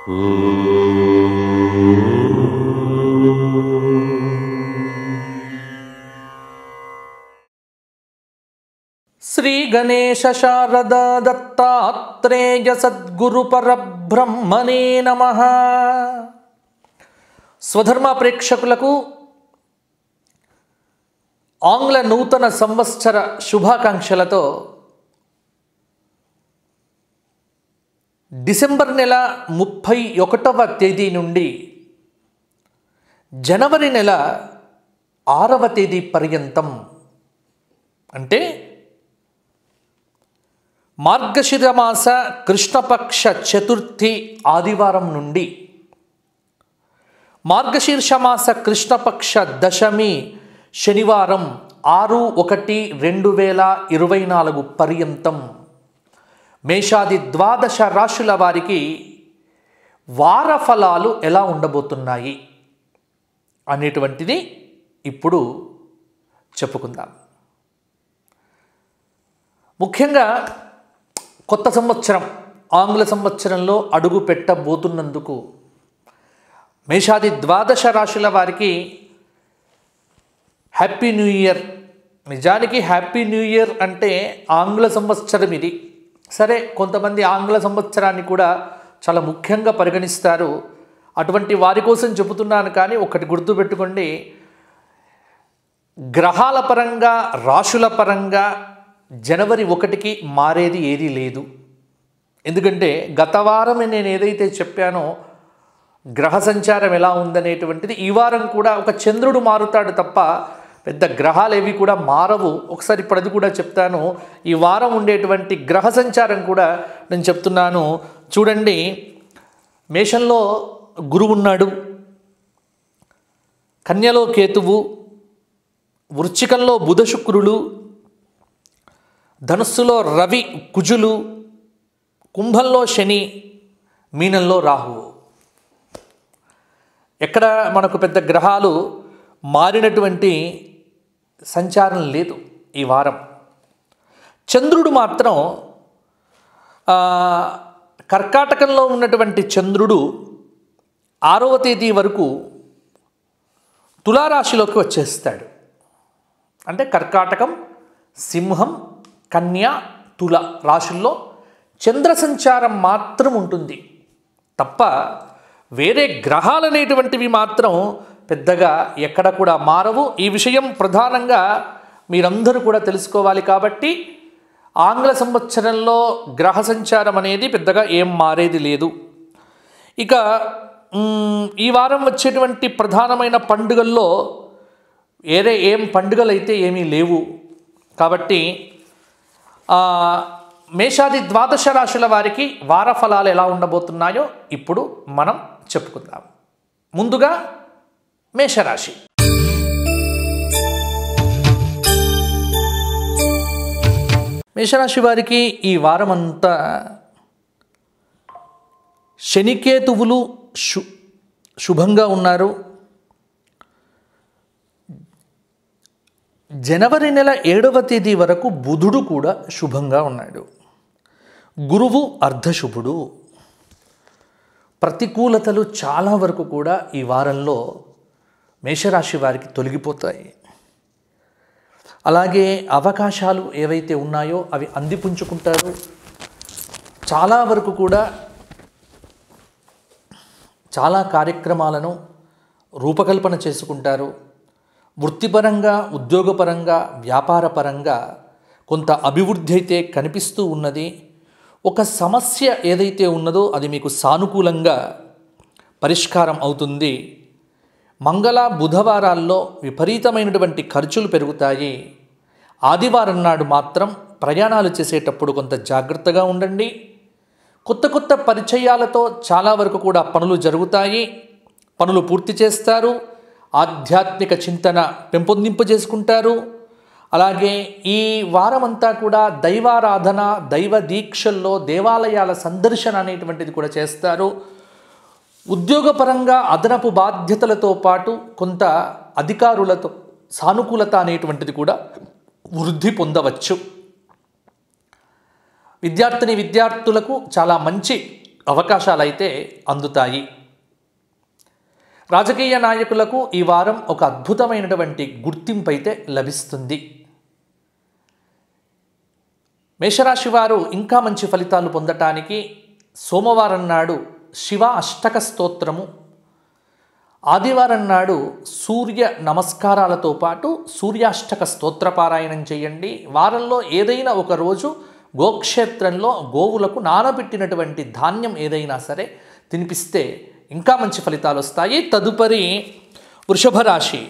శ్రీ గణేశ శారదా దత్తాత్రేయ సద్గురు పరబ్రహ్మణే నమః. స్వధర్మ ప్రేక్షకులకు ఆంగ్ల నూతన సంవత్సర శుభాకాంక్షలతో డిసెంబర్ నెల 31వ తేదీ నుండి జనవరి నెల 6వ తేదీ పర్యంతం, అంటే మార్గశిర మాస కృష్ణపక్ష చతుర్థి ఆదివారం నుండి మార్గశీర్ష మాస కృష్ణపక్ష దశమి శనివారం 6/1/2024 పర్యంతం మేషాది ద్వాదశ రాశుల వారికి వార ఫలాలు ఎలా ఉండబోతున్నాయి అనేటువంటిది ఇప్పుడు చెప్పుకుందాం. ముఖ్యంగా కొత్త సంవత్సరం ఆంగ్ల సంవత్సరంలో అడుగు పెట్టబోతున్నందుకు మేషాది ద్వాదశ రాశుల వారికి హ్యాపీ న్యూ ఇయర్. నిజానికి హ్యాపీ న్యూ ఇయర్ అంటే ఆంగ్ల సంవత్సరం ఇది. సరే, కొంతమంది ఆంగ్ల సంవత్సరాన్ని కూడా చాలా ముఖ్యంగా పరిగణిస్తారు. అటువంటి వారి కోసం చెబుతున్నాను. కానీ ఒకటి గుర్తుపెట్టుకోండి, గ్రహాల పరంగా రాశుల పరంగా జనవరి 1కి మారేది ఏదీ లేదు. ఎందుకంటే గత వారం నేను ఏదైతే చెప్పానో గ్రహ సంచారం ఎలా ఉందనేటువంటిది, ఈ వారం కూడా ఒక చంద్రుడు మారుతాడు తప్ప పెద్ద గ్రహాలు ఏవి కూడా మారవు. ఒకసారి ఇప్పుడు అది కూడా చెప్తాను. ఈ వారం ఉండేటువంటి గ్రహ సంచారం కూడా నేను చెప్తున్నాను. చూడండి, మేషంలో గురువు ఉన్నాడు, కన్యలో కేతువు, వృశ్చికంలో బుధ శుక్రులు, ధనుస్సులో రవి కుజులు, కుంభంలో శని, మీనంలో రాహువు. ఎక్కడ మనకు పెద్ద గ్రహాలు మారినటువంటి సంచారం లేదు ఈ వారం. చంద్రుడు మాత్రం కర్కాటకంలో ఉన్నటువంటి చంద్రుడు 6వ తేదీ వరకు తులారాశిలోకి వచ్చేస్తాడు. అంటే కర్కాటకం, సింహం, కన్య, తుల రాశుల్లో చంద్ర సంచారం మాత్రం ఉంటుంది తప్ప వేరే గ్రహాలు అనేటువంటివి మాత్రం పెద్దగా ఎక్కడ కూడా మారవు. ఈ విషయం ప్రధానంగా మీరందరూ కూడా తెలుసుకోవాలి. కాబట్టి ఆంగ్ల సంవత్సరంలో గ్రహ సంచారం అనేది పెద్దగా ఏం మారేది లేదు. ఇక ఈ వారం వచ్చేటువంటి ప్రధానమైన పండుగల్లో ఏం పండుగలు అయితే ఏమీ లేవు. కాబట్టి మేషాది ద్వాదశ రాశుల వారికి వార ఫలాలు ఎలా ఉండబోతున్నాయో ఇప్పుడు మనం చెప్పుకుందాం. ముందుగా మేషరాశి. మేషరాశి వారికి ఈ వారం అంతా శనికేతువులు శుభంగా ఉన్నారు. జనవరి నెల 7వ తేదీ వరకు బుధుడు కూడా శుభంగా ఉన్నాడు. గురువు అర్ధశుభుడు. ప్రతికూలతలు చాలా వరకు కూడా ఈ వారంలో మేషరాశి వారికి తొలగిపోతాయి. అలాగే అవకాశాలు ఏవైతే ఉన్నాయో అవి అందిపుంచుకుంటారు. చాలా వరకు కూడా చాలా కార్యక్రమాలను రూపకల్పన చేసుకుంటారు. వృత్తిపరంగా, ఉద్యోగపరంగా, వ్యాపారపరంగా కొంత అభివృద్ధి అయితే కనిపిస్తూ ఉన్నది. ఒక సమస్య ఏదైతే ఉన్నదో అది మీకు సానుకూలంగా పరిష్కారం అవుతుంది. మంగళ బుధవారాల్లో విపరీతమైనటువంటి ఖర్చులు పెరుగుతాయి. ఆదివారం నాడు మాత్రం ప్రయాణాలు చేసేటప్పుడు కొంత జాగ్రత్తగా ఉండండి. కొత్త కొత్త పరిచయాలతో చాలా వరకు కూడా పనులు జరుగుతాయి. పనులు పూర్తి చేస్తారు. ఆధ్యాత్మిక చింతన పెంపొందింపు చేసుకుంటారు. అలాగే ఈ వారమంతా కూడా దైవారాధన, దైవ దీక్షల్లో దేవాలయాల సందర్శన అనేటువంటిది కూడా చేస్తారు. ఉద్యోగపరంగా అదనపు బాధ్యతలతో పాటు కొంత అధికారులతో సానుకూలత అనేటువంటిది కూడా వృద్ధి పొందవచ్చు. విద్యార్థినులకు చాలా మంచి అవకాశాలు అయితే అందుతాయి. రాజకీయ నాయకులకు ఈ వారం ఒక అద్భుతమైనటువంటి గుర్తింపు అయితే లభిస్తుంది. మేషరాశి వారు ఇంకా మంచి ఫలితాలు పొందటానికి సోమవారం నాడు శివ అష్టక స్తోత్రము, ఆదివారం నాడు సూర్య నమస్కారాలతో పాటు సూర్యాష్టక స్తోత్ర పారాయణం చేయండి. వారంలో ఏదైనా ఒక రోజు గోక్షేత్రంలో గోవులకు నానబెట్టినటువంటి ధాన్యం ఏదైనా సరే తినిపిస్తే ఇంకా మంచి ఫలితాలు వస్తాయి. తదుపరి వృషభ రాశి.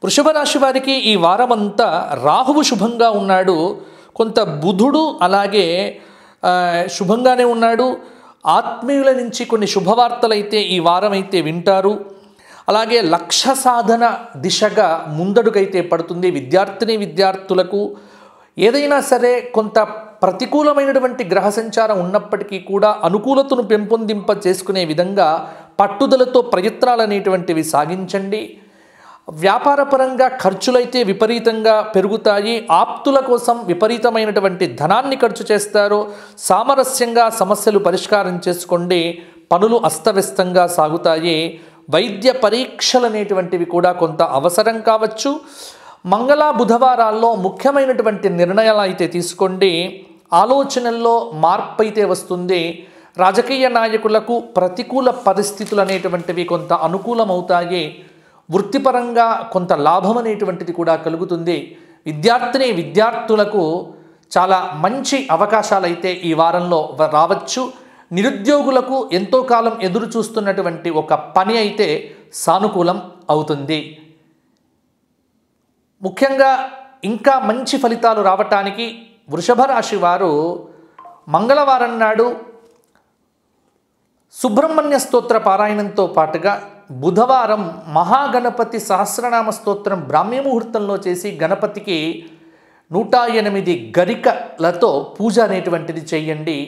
వృషభ రాశి వారికి ఈ వారమంతా రాహువు శుభంగా ఉన్నాడు. కొంత బుధుడు అలాగే శుభంగానే ఉన్నాడు. ఆత్మీయుల నుంచి కొన్ని శుభవార్తలు అయితే ఈ వారం అయితే వింటారు. అలాగే లక్ష్య సాధన దిశగా ముందడుగైతే పడుతుంది. విద్యార్థులకు ఏదైనా సరే కొంత ప్రతికూలమైనటువంటి గ్రహ సంచారం ఉన్నప్పటికీ కూడా అనుకూలతను పెంపొందింప చేసుకునే విధంగా పట్టుదలతో ప్రయత్నాలు అనేటువంటివి సాగించండి. వ్యాపారపరంగా ఖర్చులైతే విపరీతంగా పెరుగుతాయి. ఆప్తుల కోసం విపరీతమైనటువంటి ధనాన్ని ఖర్చు చేస్తారు. సామరస్యంగా సమస్యలు పరిష్కారం చేసుకోండి. పనులు అస్తవ్యస్తంగా సాగుతాయి. వైద్య పరీక్షలు అనేటువంటివి కూడా కొంత అవసరం కావచ్చు. మంగళ బుధవారాల్లో ముఖ్యమైనటువంటి నిర్ణయాలు అయితే తీసుకోండి. ఆలోచనల్లో మార్పు అయితే వస్తుంది. రాజకీయ నాయకులకు ప్రతికూల పరిస్థితులు అనేటువంటివి కొంత అనుకూలమవుతాయి. వృత్తిపరంగా కొంత లాభం అనేటువంటిది కూడా కలుగుతుంది. విద్యార్థులకు చాలా మంచి అవకాశాలు అయితే ఈ వారంలో రావచ్చు. నిరుద్యోగులకు ఎంతో కాలం ఎదురు చూస్తున్నటువంటి ఒక పని అయితే సానుకూలం అవుతుంది. ముఖ్యంగా ఇంకా మంచి ఫలితాలు రావటానికి వృషభ రాశి వారు మంగళవారం నాడు సుబ్రహ్మణ్య స్తోత్ర పారాయణంతో పాటుగా బుధవారం మహాగణపతి సహస్రనామ స్తోత్రం బ్రాహ్మీ ముహూర్తంలో చేసి గణపతికి 108 గరికలతో పూజ అనేటువంటిది చేయండి.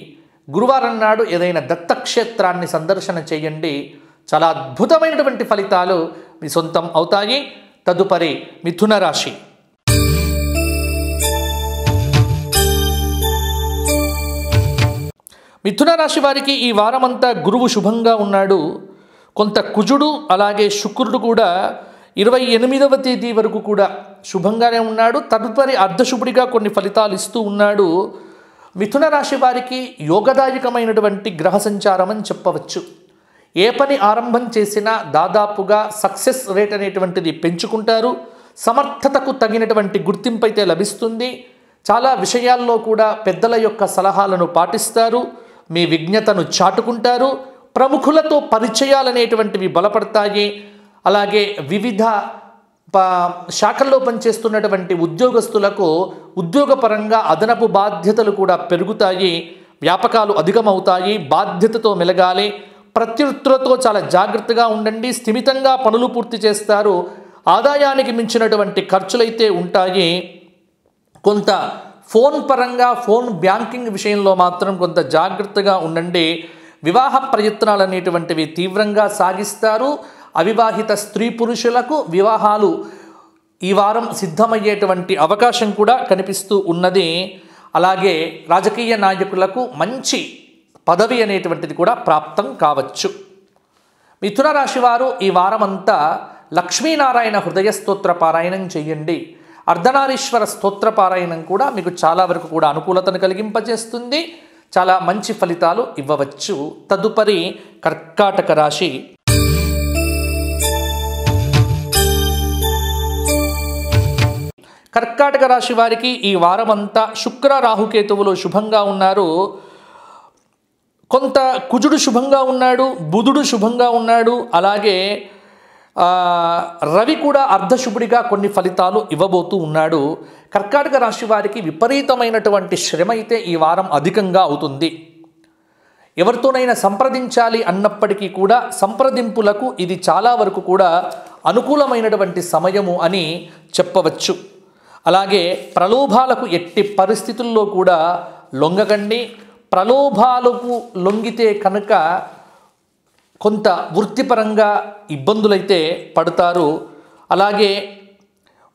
గురువారం నాడు ఏదైనా దత్తక్షేత్రాన్ని సందర్శన చేయండి. చాలా అద్భుతమైనటువంటి ఫలితాలు మీ సొంతం అవుతాయి. తదుపరి మిథున రాశి. మిథున రాశి వారికి ఈ వారమంతా గురువు శుభంగా ఉన్నాడు. కొంత కుజుడు అలాగే శుక్రుడు కూడా 28వ తేదీ వరకు కూడా శుభంగానే ఉన్నాడు. తదుపరి అర్ధశుభుడిగా కొన్ని ఫలితాలు ఇస్తూ ఉన్నాడు. మిథున రాశి వారికి యోగదాయకమైనటువంటి గ్రహ సంచారం అని చెప్పవచ్చు. ఏ పని ఆరంభం చేసినా దాదాపుగా సక్సెస్ రేట్ అనేటువంటిది పెంచుకుంటారు. సమర్థతకు తగినటువంటి గుర్తింపు అయితే లభిస్తుంది. చాలా విషయాల్లో కూడా పెద్దల యొక్క సలహాలను పాటిస్తారు. మీ విజ్ఞతను చాటుకుంటారు. ప్రముఖులతో పరిచయాలనేటువంటివి బలపడతాయి. అలాగే వివిధ శాఖల్లో పనిచేస్తున్నటువంటి ఉద్యోగస్తులకు ఉద్యోగపరంగా అదనపు బాధ్యతలు కూడా పెరుగుతాయి. వ్యాపకాలు అధికమవుతాయి. బాధ్యతతో మెలగాలి. ప్రత్యర్థులతో చాలా జాగ్రత్తగా ఉండండి. స్థిమితంగా పనులు పూర్తి చేస్తారు. ఆదాయానికి మించినటువంటి ఖర్చులైతే ఉంటాయి. కొంత ఫోన్ పరంగా ఫోన్ బ్యాంకింగ్ విషయంలో మాత్రం కొంత జాగ్రత్తగా ఉండండి. వివాహ ప్రయత్నాలు అనేటువంటివి తీవ్రంగా సాగిస్తారు. అవివాహిత స్త్రీ పురుషులకు వివాహాలు ఈ వారం సిద్ధమయ్యేటువంటి అవకాశం కూడా కనిపిస్తూ ఉన్నది. అలాగే రాజకీయ నాయకులకు మంచి పదవి అనేటువంటిది కూడా ప్రాప్తం కావచ్చు. మిథున రాశి వారు ఈ వారమంతా లక్ష్మీనారాయణ హృదయ స్తోత్ర పారాయణం చేయండి. అర్ధనారీశ్వర స్తోత్ర పారాయణం కూడా మీకు చాలా వరకు కూడా అనుకూలతను కలిగింపజేస్తుంది. చాలా మంచి ఫలితాలు ఇవ్వవచ్చు. తదుపరి కర్కాటక రాశి. కర్కాటక రాశి వారికి ఈ వారమంతా శుక్ర రాహుకేతువులు శుభంగా ఉన్నారు. కొంత కుజుడు శుభంగా ఉన్నాడు. బుధుడు శుభంగా ఉన్నాడు. అలాగే రవి కూడా అర్ధశుభుడిగా కొన్ని ఫలితాలు ఇవ్వబోతూ ఉన్నాడు. కర్కాటక రాశి వారికి విపరీతమైనటువంటి శ్రమ అయితే ఈ వారం అధికంగా అవుతుంది. ఎవరితోనైనా సంప్రదించాలి అన్నప్పటికీ కూడా సంప్రదింపులకు ఇది చాలా వరకు కూడా అనుకూలమైనటువంటి సమయము అని చెప్పవచ్చు. అలాగే ప్రలోభాలకు ఎట్టి పరిస్థితుల్లో కూడా లొంగకండి. ప్రలోభాలకు లొంగితే కనుక కొంత వృత్తిపరంగా ఇబ్బందులైతే పడతారు. అలాగే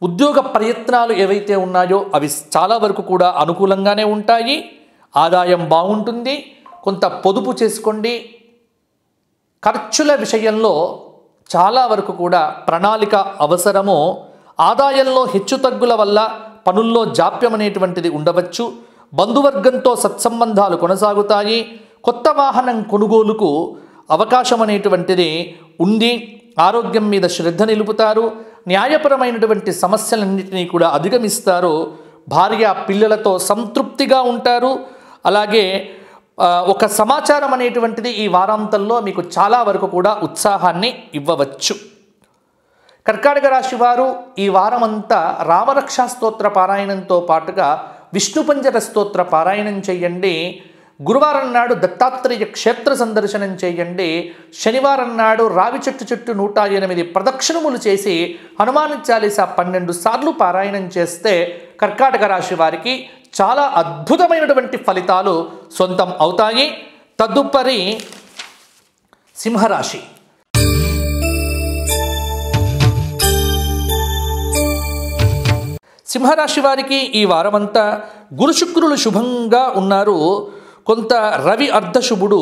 ఉద్యోగ ప్రయత్నాలు ఏవైతే ఉన్నాయో అవి చాలా వరకు కూడా అనుకూలంగానే ఉంటాయి. ఆదాయం బాగుంటుంది. కొంత పొదుపు చేసుకోండి. ఖర్చుల విషయంలో చాలా వరకు కూడా ప్రణాళిక అవసరము. ఆదాయంలో హెచ్చుతగ్గుల వల్ల పనుల్లో జాప్యం అనేటువంటిది ఉండవచ్చు. బంధువర్గంతో సత్సంబంధాలు కొనసాగుతాయి. కొత్త వాహనం కొనుగోలుకు అవకాశం అనేటువంటిది ఉంది. ఆరోగ్యం మీద శ్రద్ధ నిలుపుతారు. న్యాయపరమైనటువంటి సమస్యలన్నింటినీ కూడా అధిగమిస్తారు. భార్య పిల్లలతో సంతృప్తిగా ఉంటారు. అలాగే ఒక సమాచారం అనేటువంటిది ఈ వారాంతంలో మీకు చాలా వరకు కూడా ఉత్సాహాన్ని ఇవ్వవచ్చు. కర్కాటక రాశి వారు ఈ వారమంతా రామరక్షా స్తోత్ర పారాయణంతో పాటుగా విష్ణు పంజర స్తోత్ర పారాయణం చేయండి. గురువారం నాడు దత్తాత్రేయ క్షేత్ర సందర్శనం చేయండి. శనివారం నాడు రావి చెట్టు చుట్టూ 108 ప్రదక్షిణములు చేసి హనుమాన్ చాలీసా 12 సార్లు పారాయణం చేస్తే కర్కాటక రాశి వారికి చాలా అద్భుతమైనటువంటి ఫలితాలు సొంతం అవుతాయి. తదుపరి సింహరాశి. సింహరాశి వారికి ఈ వారమంతా గురు శుక్రులు శుభంగా ఉన్నారు. కొంత రవి అర్ధశుభుడు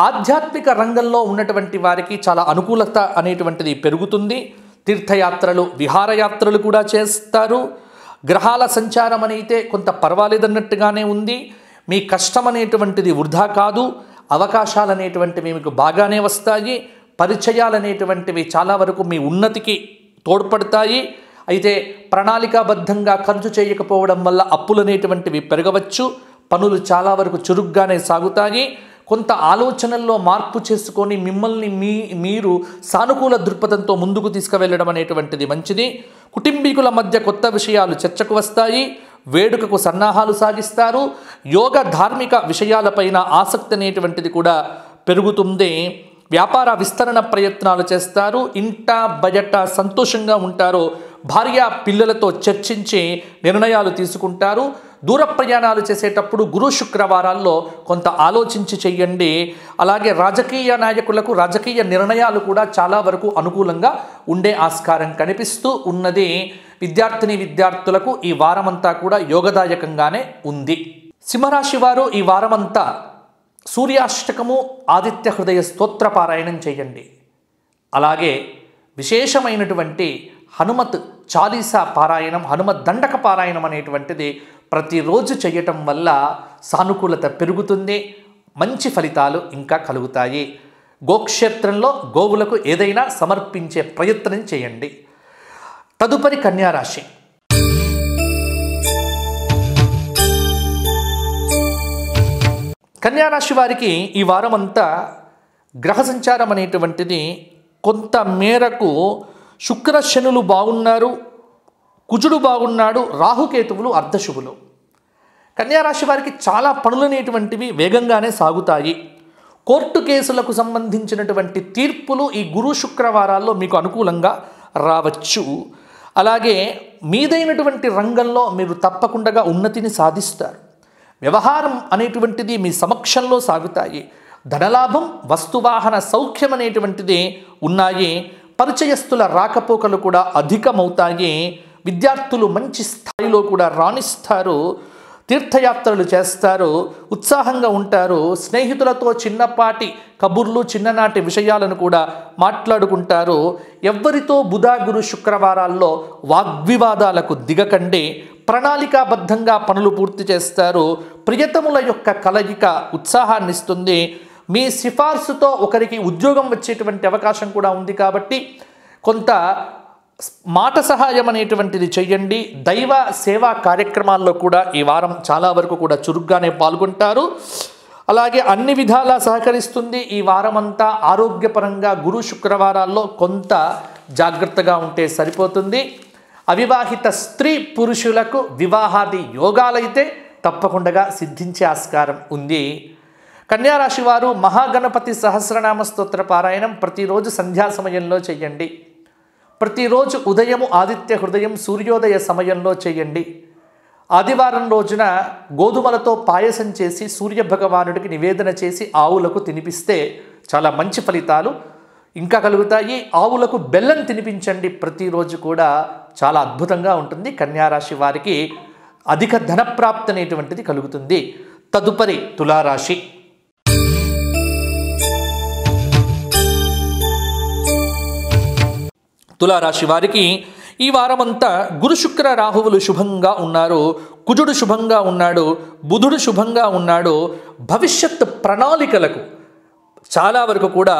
ఆధ్యాత్మిక రంగంలో ఉన్నటువంటి వారికి చాలా అనుకూలత అనేటువంటిది పెరుగుతుంది. తీర్థయాత్రలు విహారయాత్రలు కూడా చేస్తారు. గ్రహాల సంచారం అయితే కొంత పర్వాలేదన్నట్టుగానే ఉంది. మీ కష్టం అనేటువంటిది వృధా కాదు. అవకాశాలు అనేటువంటివి మీకు బాగానే వస్తాయి. పరిచయాలు అనేటువంటివి చాలా వరకు మీ ఉన్నతికి తోడ్పడతాయి. అయితే ప్రణాళికాబద్ధంగా ఖర్చు చేయకపోవడం వల్ల అప్పులు అనేటువంటివి పెరగవచ్చు. పనులు చాలా వరకు చురుగ్గానే సాగుతాయి. కొంత ఆలోచనల్లో మార్పు చేసుకొని మిమ్మల్ని మీరు సానుకూల దృక్పథంతో ముందుకు తీసుకువెళ్ళడం అనేటువంటిది మంచిది. కుటుంబీకుల మధ్య కొత్త విషయాలు చర్చకు వస్తాయి. వేడుకకు సన్నాహాలు సాగిస్తారు. యోగ ధార్మిక విషయాలపైన ఆసక్తి అనేటువంటిది కూడా పెరుగుతుంది. వ్యాపార విస్తరణ ప్రయత్నాలు చేస్తారు. ఇంట బయట సంతోషంగా ఉంటారు. భార్య పిల్లలతో చర్చించి నిర్ణయాలు తీసుకుంటారు. దూర ప్రయాణాలు చేసేటప్పుడు గురు శుక్రవారాల్లో కొంత ఆలోచించి చెయ్యండి. అలాగే రాజకీయ నాయకులకు రాజకీయ నిర్ణయాలు కూడా చాలా వరకు అనుకూలంగా ఉండే ఆస్కారం కనిపిస్తూ ఉన్నది. విద్యార్థులకు ఈ వారమంతా కూడా యోగదాయకంగానే ఉంది. సింహరాశి వారు ఈ వారమంతా సూర్యాష్టకము ఆదిత్య హృదయ స్తోత్ర పారాయణం చేయండి. అలాగే విశేషమైనటువంటి హనుమత్ చాలీసా పారాయణం, హనుమత్ దండక పారాయణం అనేటువంటిది ప్రతిరోజు చేయటం వల్ల సానుకూలత పెరుగుతుంది. మంచి ఫలితాలు ఇంకా కలుగుతాయి. గోక్షేత్రంలో గోవులకు ఏదైనా సమర్పించే ప్రయత్నం చేయండి. తదుపరి కన్యారాశి. కన్యారాశి వారికి ఈ వారమంతా గ్రహ సంచారం అనేటువంటిది కొంత మేరకు శుక్ర శనులు బాగున్నారు. కుజుడు బాగున్నాడు. రాహుకేతువులు అర్ధశుభులు. కన్యారాశి వారికి చాలా పనులు అనేటువంటివి వేగంగానే సాగుతాయి. కోర్టు కేసులకు సంబంధించినటువంటి తీర్పులు ఈ గురు శుక్రవారాల్లో మీకు అనుకూలంగా రావచ్చు. అలాగే మీదైనటువంటి రంగంలో మీరు తప్పకుండా ఉన్నతిని సాధిస్తారు. వ్యవహారం అనేటువంటిది మీ సమక్షంలో సాగుతాయి. ధనలాభం, వస్తువాహన సౌఖ్యం అనేటువంటిది ఉన్నాయి. పరిచయస్తుల రాకపోకలు కూడా అధికమవుతాయి. విద్యార్థులు మంచి స్థాయిలో కూడా రాణిస్తారు. తీర్థయాత్రలు చేస్తారు. ఉత్సాహంగా ఉంటారు. స్నేహితులతో చిన్నపాటి కబుర్లు, చిన్ననాటి విషయాలను కూడా మాట్లాడుకుంటారు. ఎవ్వరితో బుధ గురు శుక్రవారాల్లో వాగ్వివాదాలకు దిగకండి. ప్రణాళికాబద్ధంగా పనులు పూర్తి చేస్తారు. ప్రియతముల యొక్క కలయిక ఉత్సాహాన్ని ఇస్తుంది. మీ సిఫార్సుతో ఒకరికి ఉద్యోగం వచ్చేటువంటి అవకాశం కూడా ఉంది కాబట్టి కొంత మాట సహాయం అనేటువంటిది చేయండి. దైవ సేవా కార్యక్రమాల్లో కూడా ఈ వారం చాలా వరకు కూడా చురుగ్గానే పాల్గొంటారు. అలాగే అన్ని విధాలా సహకరిస్తుంది. ఈ వారమంతా ఆరోగ్యపరంగా గురు శుక్రవారాల్లో కొంత జాగ్రత్తగా ఉంటే సరిపోతుంది. అవివాహిత స్త్రీ పురుషులకు వివాహాది యోగాలైతే తప్పకుండా సిద్ధించే ఆస్కారం ఉంది. కన్యారాశి వారు మహాగణపతి సహస్రనామ స్తోత్ర పారాయణం ప్రతిరోజు సంధ్యా సమయంలో చేయండి. ప్రతిరోజు ఉదయము ఆదిత్య హృదయం సూర్యోదయ సమయంలో చేయండి. ఆదివారం రోజున గోధుమలతో పాయసం చేసి సూర్యభగవానుడికి నివేదన చేసి ఆవులకు తినిపిస్తే చాలా మంచి ఫలితాలు ఇంకా కలుగుతాయి. ఆవులకు బెల్లం తినిపించండి ప్రతిరోజు కూడా. చాలా అద్భుతంగా ఉంటుంది. కన్యారాశి వారికి అధిక ధనప్రాప్తి అనేటువంటిది కలుగుతుంది. తదుపరి తులారాశి. తులారాశి వారికి ఈ వారమంతా గురు శుక్ర రాహువులు శుభంగా ఉన్నారు, కుజుడు శుభంగా ఉన్నాడు, బుధుడు శుభంగా ఉన్నాడు. భవిష్యత్ ప్రణాళికలకు చాలా వరకు కూడా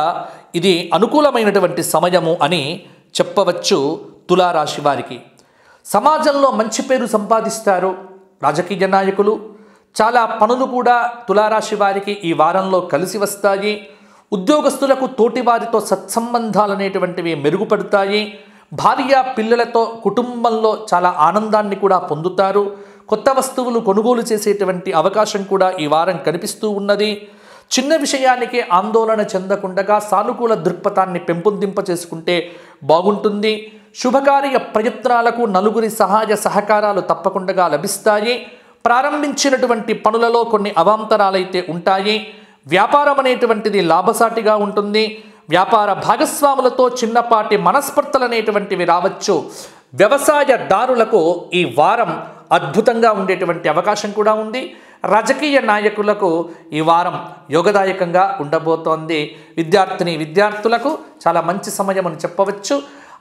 ఇది అనుకూలమైనటువంటి సమయము అని చెప్పవచ్చు. తులారాశి వారికి సమాజంలో మంచి పేరు సంపాదిస్తారు. రాజకీయ నాయకులు చాలా పనులు కూడా తులారాశి వారికి ఈ వారంలో కలిసి వస్తాయి. ఉద్యోగస్తులకు తోటివారితో సత్సంబంధాలు అనేటువంటివి మెరుగుపడతాయి. భార్య పిల్లలతో కుటుంబంలో చాలా ఆనందాన్ని కూడా పొందుతారు. కొత్త వస్తువులు కొనుగోలు చేసేటువంటి అవకాశం కూడా ఈ వారం కనిపిస్తూ ఉన్నది. చిన్న విషయానికి ఆందోళన చెందకుండా సానుకూల దృక్పథాన్ని పెంపొందింప చేసుకుంటే బాగుంటుంది. శుభకార్య ప్రయత్నాలకు నలుగురి సహాయ సహకారాలు తప్పకుండా లభిస్తాయి. ప్రారంభించినటువంటి పనులలో కొన్ని అవాంతరాలైతే ఉంటాయి. వ్యాపారం అనేటువంటిది లాభసాటిగా ఉంటుంది. వ్యాపార భాగస్వాములతో చిన్నపాటి మనస్పర్ధలు అనేటువంటివి రావచ్చు. వ్యవసాయదారులకు ఈ వారం అద్భుతంగా ఉండేటువంటి అవకాశం కూడా ఉంది. రాజకీయ నాయకులకు ఈ వారం యోగదాయకంగా ఉండబోతోంది. విద్యార్థులకు చాలా మంచి సమయం అని చెప్పవచ్చు.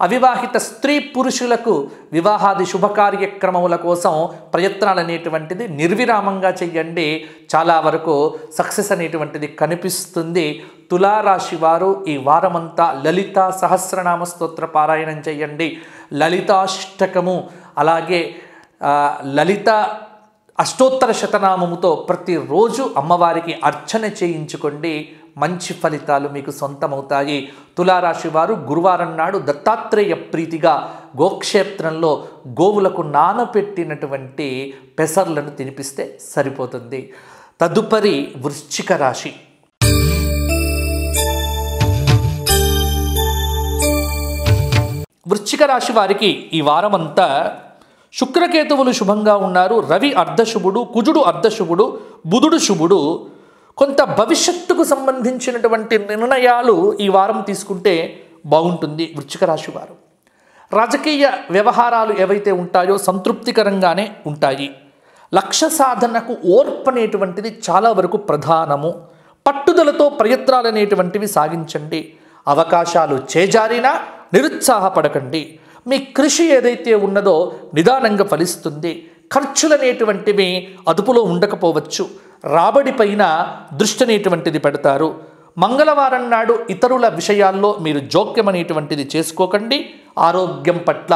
అవివాహిత స్త్రీ పురుషులకు వివాహాది శుభకార్యక్రమముల కోసం ప్రయత్నాలు అనేటువంటిది నిర్విరామంగా చెయ్యండి. చాలా వరకు సక్సెస్ అనేటువంటిది కనిపిస్తుంది. తులారాశి వారు ఈ వారమంతా లలిత సహస్రనామ స్తోత్ర పారాయణం చేయండి. లలితాష్టకము అలాగే లలిత అష్టోత్తర శతనామముతో ప్రతిరోజు అమ్మవారికి అర్చన చేయించుకోండి. మంచి ఫలితాలు మీకు సొంతమవుతాయి. తులారాశి వారు గురువారం నాడు దత్తాత్రేయ ప్రీతిగా గోక్షేత్రంలో గోవులకు నానపెట్టినటువంటి పెసర్లను తినిపిస్తే సరిపోతుంది. తదుపరి వృశ్చిక రాశి. వృశ్చిక రాశి వారికి ఈ వారమంతా శుక్రకేతువులు శుభంగా ఉన్నారు. రవి అర్ధశుభుడు, కుజుడు అర్ధశుభుడు, బుధుడు శుభుడు. కొంత భవిష్యత్తుకు సంబంధించినటువంటి నిర్ణయాలు ఈ వారం తీసుకుంటే బాగుంటుంది. వృశ్చిక రాశి వారు రాజకీయ వ్యవహారాలు ఏవైతే ఉంటాయో సంతృప్తికరంగానే ఉంటాయి. లక్ష్య సాధనకు ఓర్పు అనేటువంటిది చాలా వరకు ప్రధానము. పట్టుదలతో ప్రయత్నాలు అనేటువంటివి సాగించండి. అవకాశాలు చేజారినా నిరుత్సాహపడకండి. మీ కృషి ఏదైతే ఉన్నదో నిదానంగా ఫలిస్తుంది. ఖర్చులు అనేటువంటివి అదుపులో ఉండకపోవచ్చు. రాబడి పైన దృష్టి అనేటువంటిది పెడతారు. మంగళవారం నాడు ఇతరుల విషయాల్లో మీరు జోక్యం అనేటువంటిది చేసుకోకండి. ఆరోగ్యం పట్ల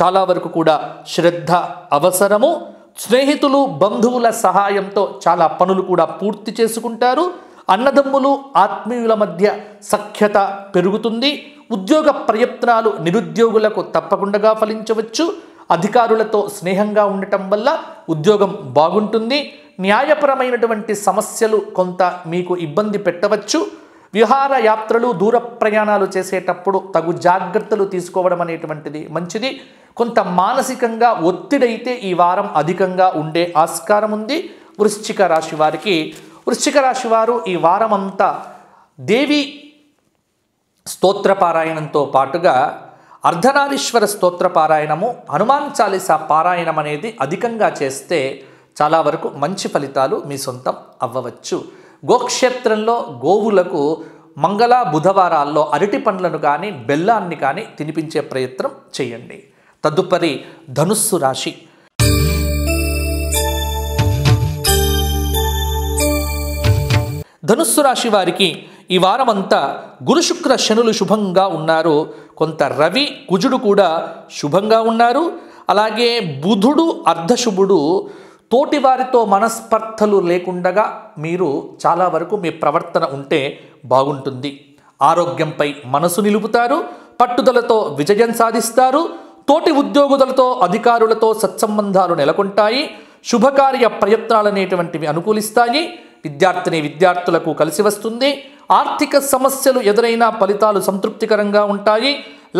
చాలా వరకు కూడా శ్రద్ధ అవసరము. స్నేహితులు బంధువుల సహాయంతో చాలా పనులు కూడా పూర్తి చేసుకుంటారు. అన్నదమ్ములు ఆత్మీయుల మధ్య సఖ్యత పెరుగుతుంది. ఉద్యోగ ప్రయత్నాలు నిరుద్యోగులకు తప్పకుండా ఫలించవచ్చు. అధికారులతో స్నేహంగా ఉండటం వల్ల ఉద్యోగం బాగుంటుంది. న్యాయపరమైనటువంటి సమస్యలు కొంత మీకు ఇబ్బంది పెట్టవచ్చు. విహార యాత్రలు దూర ప్రయాణాలు చేసేటప్పుడు తగు జాగ్రత్తలు తీసుకోవడం అనేటువంటిది మంచిది. కొంత మానసికంగా ఒత్తిడైతే ఈ వారం అధికంగా ఉండే ఆస్కారం ఉంది. వృశ్చిక రాశి వారికి వృశ్చిక రాశి వారు ఈ వారమంతా దేవి స్తోత్ర పారాయణంతో పాటుగా అర్ధనారీశ్వర స్తోత్ర పారాయణము, హనుమాన్ చాలీసా పారాయణం అనేది అధికంగా చేస్తే చాలా వరకు మంచి ఫలితాలు మీ సొంతం అవ్వవచ్చు. గోక్షేత్రంలో గోవులకు మంగళ బుధవారాల్లో అరటి పండ్లను కానీ బెల్లాన్ని కానీ తినిపించే ప్రయత్నం చేయండి. తదుపరి ధనుస్సు రాశి. ధనుస్సు రాశి వారికి ఈ వారమంతా గురు శుక్ర శనులు శుభంగా ఉన్నారు. కొంత రవి కుజుడు కూడా శుభంగా ఉన్నారు. అలాగే బుధుడు అర్ధశుభుడు. తోటివారితో మనస్పర్ధలు లేకుండా మీరు చాలా వరకు మీ ప్రవర్తన ఉంటే బాగుంటుంది. ఆరోగ్యంపై మనసు నిలుపుతారు. పట్టుదలతో విజయం సాధిస్తారు. తోటి ఉద్యోగులతో అధికారులతో సత్సంబంధాలు నెలకొంటాయి. శుభకార్య ప్రయత్నాలు అనేటువంటివి అనుకూలిస్తాయి. విద్యార్థులకు కలిసి వస్తుంది. ఆర్థిక సమస్యలు ఎదురైనా ఫలితాలు సంతృప్తికరంగా ఉంటాయి.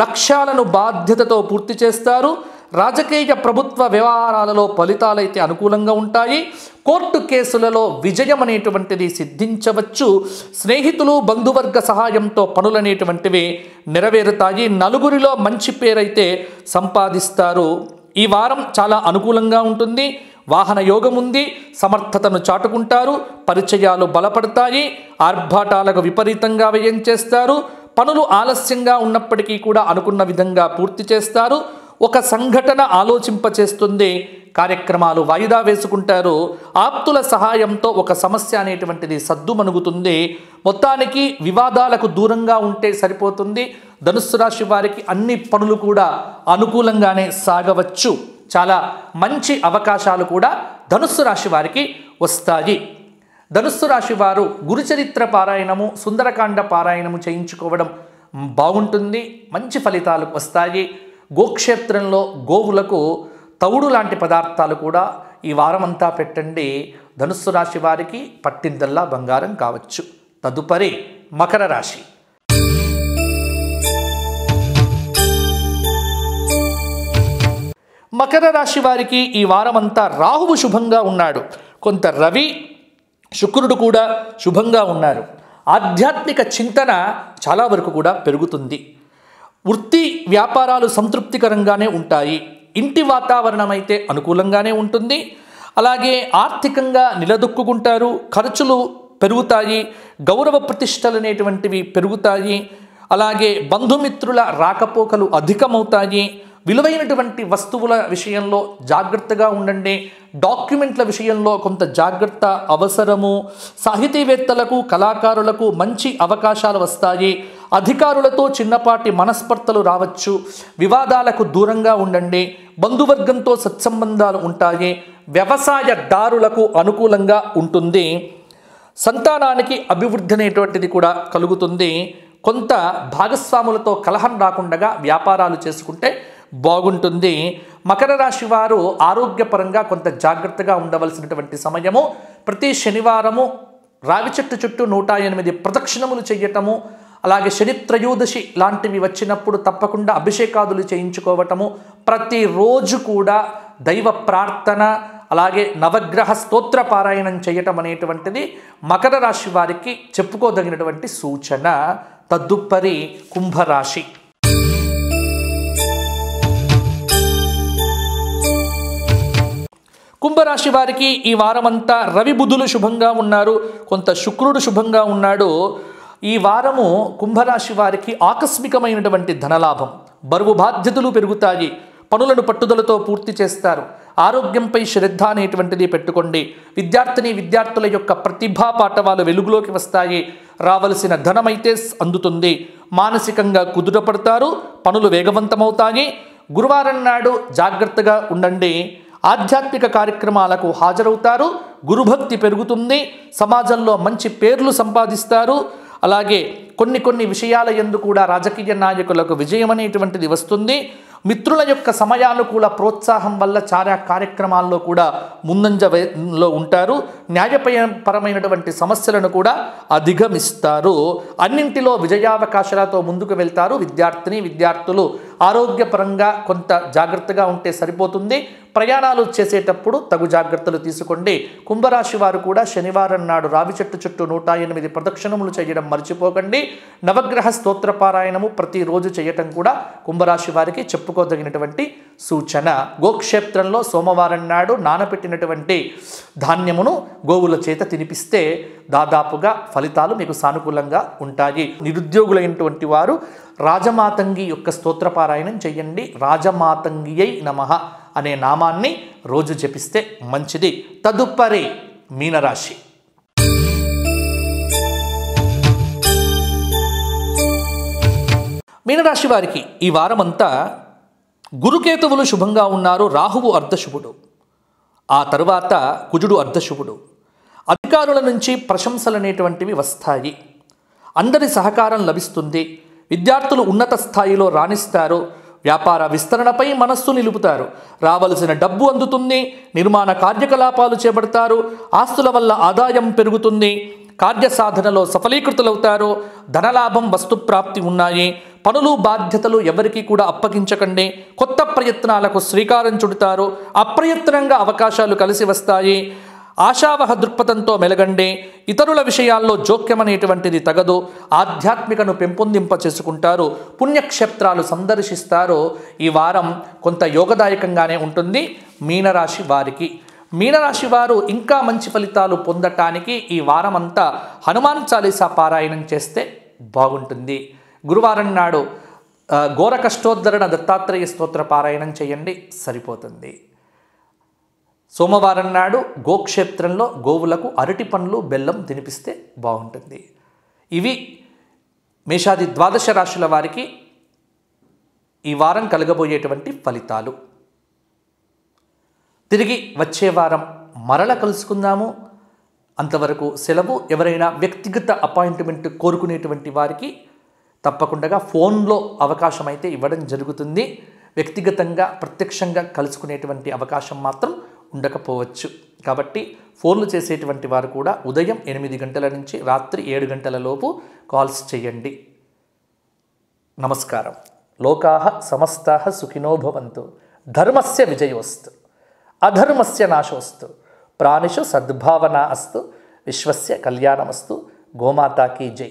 లక్ష్యాలను బాధ్యతతో పూర్తి చేస్తారు. రాజకీయ ప్రభుత్వ వ్యవహారాలలో ఫలితాలైతే అనుకూలంగా ఉంటాయి. కోర్టు కేసులలో విజయం అనేటువంటిది సిద్ధించవచ్చు. స్నేహితులు బంధువర్గ సహాయంతో పనులనేటువంటివి నెరవేరుతాయి. నలుగురిలో మంచి పేరైతే సంపాదిస్తారు. ఈ వారం చాలా అనుకూలంగా ఉంటుంది. వాహన యోగం ఉంది. సమర్థతను చాటుకుంటారు. పరిచయాలు బలపడతాయి. ఆర్భాటాలకు విపరీతంగా వ్యయం చేస్తారు. పనులు ఆలస్యంగా ఉన్నప్పటికీ కూడా అనుకున్న విధంగా పూర్తి చేస్తారు. ఒక సంఘటన ఆలోచింపచేస్తుంది. కార్యక్రమాలు వాయిదా వేసుకుంటారు. ఆప్తుల సహాయంతో ఒక సమస్య అనేటువంటిది సద్దుమణుగుతుంది. మొత్తానికి వివాదాలకు దూరంగా ఉంటే సరిపోతుంది. ధనుస్సు రాశి వారికి అన్ని పనులు కూడా అనుకూలంగానే సాగవచ్చు. చాలా మంచి అవకాశాలు కూడా ధనుస్సు రాశి వారికి వస్తాయి. ధనుస్సు రాశి వారు గురుచరిత్ర పారాయణము, సుందరకాండ పారాయణము చేయించుకోవడం బాగుంటుంది. మంచి ఫలితాలు వస్తాయి. గోక్షేత్రంలో గోవులకు తవుడు లాంటి పదార్థాలు కూడా ఈ వారమంతా పెట్టండి. ధనుస్సు రాశి వారికి పట్టిందల్లా బంగారం కావచ్చు. తదుపరి మకర రాశి. మకర రాశి వారికి ఈ వారమంతా రాహువు శుభంగా ఉన్నాడు. కొంత రవి, శుక్రుడు కూడా శుభంగా ఉన్నారు. ఆధ్యాత్మిక చింతన చాలా వరకు కూడా పెరుగుతుంది. వృత్తి వ్యాపారాలు సంతృప్తికరంగానే ఉంటాయి. ఇంటి వాతావరణం అయితే అనుకూలంగానే ఉంటుంది. అలాగే ఆర్థికంగా నిలదొక్కుంటారు. ఖర్చులు పెరుగుతాయి. గౌరవ ప్రతిష్టలు అనేటువంటివి పెరుగుతాయి. అలాగే బంధుమిత్రుల రాకపోకలు అధికమవుతాయి. విలువైనటువంటి వస్తువుల విషయంలో జాగ్రత్తగా ఉండండి. డాక్యుమెంట్ల విషయంలో కొంత జాగ్రత్త అవసరము. సాహితీవేత్తలకు, కళాకారులకు మంచి అవకాశాలు వస్తాయి. అధికారులతో చిన్నపాటి మనస్పర్ధలు రావచ్చు. వివాదాలకు దూరంగా ఉండండి. బంధువర్గంతో సత్సంబంధాలు ఉంటాయి. వ్యవసాయదారులకు అనుకూలంగా ఉంటుంది. సంతానానికి అభివృద్ధి అనేటువంటిది కూడా కలుగుతుంది. కొంత భాగస్వాములతో కలహం రాకుండా వ్యాపారాలు చేసుకుంటే బాగుంటుంది. మకర రాశి వారు ఆరోగ్యపరంగా కొంత జాగ్రత్తగా ఉండవలసినటువంటి సమయము. ప్రతి శనివారము రావి చెట్టు చుట్టూ 108 ప్రదక్షిణములు చేయటము, అలాగే శని త్రయోదశి లాంటివి వచ్చినప్పుడు తప్పకుండా అభిషేకాదులు చేయించుకోవటము, ప్రతిరోజు కూడా దైవ ప్రార్థన, అలాగే నవగ్రహ స్తోత్ర పారాయణం చేయటం అనేటువంటిది మకర రాశి వారికి చెప్పుకోదగినటువంటి సూచన. తదుపరి కుంభరాశి. కుంభరాశి వారికి ఈ వారమంతా రవి బుధులు శుభంగా ఉన్నారు. కొంత శుక్రుడు శుభంగా ఉన్నాడు. ఈ వారము కుంభరాశి వారికి ఆకస్మికమైనటువంటి ధనలాభం, బరువు బాధ్యతలు పెరుగుతాయి. పనులను పట్టుదలతో పూర్తి చేస్తారు. ఆరోగ్యంపై శ్రద్ధ అనేటువంటిది పెట్టుకోండి. విద్యార్థుల యొక్క ప్రతిభా పాఠవాలు వెలుగులోకి వస్తాయి. రావలసిన ధనమైతే అందుతుంది. మానసికంగా కుదుటపడతారు. పనులు వేగవంతమవుతాయి. గురువారం నాడు జాగ్రత్తగా ఉండండి. ఆధ్యాత్మిక కార్యక్రమాలకు హాజరవుతారు. గురుభక్తి పెరుగుతుంది. సమాజంలో మంచి పేర్లు సంపాదిస్తారు. అలాగే కొన్ని విషయాల యందు కూడా రాజకీయ నాయకులకు విజయం అనేటువంటిది వస్తుంది. మిత్రుల యొక్క సమయానుకూల ప్రోత్సాహం వల్ల చాలా కార్యక్రమాల్లో కూడా ముందంజలో ఉంటారు. న్యాయపరమైనటువంటి సమస్యలను కూడా అధిగమిస్తారు. అన్నింటిలో విజయావకాశాలతో ముందుకు వెళ్తారు. విద్యార్థులు ఆరోగ్యపరంగా కొంత జాగ్రత్తగా ఉంటే సరిపోతుంది. ప్రయాణాలు చేసేటప్పుడు తగు జాగ్రత్తలు తీసుకోండి. కుంభరాశి వారు కూడా శనివారం నాడు రావి చెట్టు చుట్టూ 108 ప్రదక్షిణములు చేయడం మర్చిపోకండి. నవగ్రహ స్తోత్ర పారాయణము ప్రతిరోజు చేయటం కూడా కుంభరాశి వారికి చెప్పుకోదగినటువంటి సూచన. గోక్షేత్రంలో సోమవారం నాడు నానబెట్టినటువంటి ధాన్యమును గోవుల చేత తినిపిస్తే దాదాపుగా ఫలితాలు మీకు సానుకూలంగా ఉంటాయి. నిరుద్యోగులైనటువంటి వారు రాజమాతంగి యొక్క స్తోత్రపారాయణం చేయండి. రాజమాతంగియై నమః అనే నామాన్ని రోజు జపిస్తే మంచిది. తదుపరి మీనరాశి. మీనరాశి వారికి ఈ వారమంతా గురుకేతువులు శుభంగా ఉన్నారు. రాహువు అర్ధశుభుడు. ఆ తరువాత కుజుడు అర్ధశుభుడు. అధికారుల నుంచి ప్రశంసలు అనేటువంటివి వస్తాయి. అందరి సహకారం లభిస్తుంది. విద్యార్థులు ఉన్నత స్థాయిలో రాణిస్తారు. వ్యాపార విస్తరణపై మనస్సు నిలుపుతారు. రావలసిన డబ్బు అందుతుంది. నిర్మాణ కార్యకలాపాలు చేపడతారు. ఆస్తుల వల్ల ఆదాయం పెరుగుతుంది. కార్యసాధనలో సఫలీకృతులవుతారు. ధనలాభం, వస్తుప్రాప్తి ఉన్నాయి. పనులు బాధ్యతలు ఎవరికీ కూడా అప్పగించకండి. కొత్త ప్రయత్నాలకు శ్రీకారం చుడతారు. అప్రయత్నంగా అవకాశాలు కలిసి వస్తాయి. ఆశావహ దృక్పథంతో మెలగండి. ఇతరుల విషయాల్లో జోక్యం అనేటువంటిది తగదు. ఆధ్యాత్మికను పెంపొందింప చేసుకుంటారు. పుణ్యక్షేత్రాలు సందర్శిస్తారు. ఈ వారం కొంత యోగదాయకంగానే ఉంటుంది మీనరాశి వారికి. మీనరాశి వారు ఇంకా మంచి ఫలితాలు పొందటానికి ఈ వారం అంతా హనుమాన్ చాలీసా పారాయణం చేస్తే బాగుంటుంది. గురువారం నాడు ఘోర కష్టోద్ధరణ దత్తాత్రేయ స్తోత్ర పారాయణం చేయండి, సరిపోతుంది. సోమవారం నాడు గోక్షేత్రంలో గోవులకు అరటి పండ్లు బెల్లం తినిపిస్తే బాగుంటుంది. ఇవి మేషాది ద్వాదశ రాశుల వారికి ఈ వారం కలగబోయేటువంటి ఫలితాలు. తిరిగి వచ్చే వారం మరల కలుసుకుందాము. అంతవరకు సెలవు. ఎవరైనా వ్యక్తిగత అపాయింట్మెంట్ కోరుకునేటువంటి వారికి తప్పకుండా ఫోన్లో అవకాశం అయితే ఇవ్వడం జరుగుతుంది. వ్యక్తిగతంగా ప్రత్యక్షంగా కలుసుకునేటువంటి అవకాశం మాత్రం ఉండకపోవచ్చు. కాబట్టి ఫోన్లు చేసేటువంటి వారు కూడా ఉదయం 8 గంటల నుంచి రాత్రి 7 గంటల లోపు కాల్స్ చేయండి. నమస్కారం. లోకాః సమస్తాః సుఖినో భవంతు. ధర్మస్య విజయోస్తు, అధర్మస్య నాశోస్తు, ప్రాణిషు సద్భావన అస్తు, విశ్వస్య కళ్యాణమస్తు. గోమాతా కీ జై.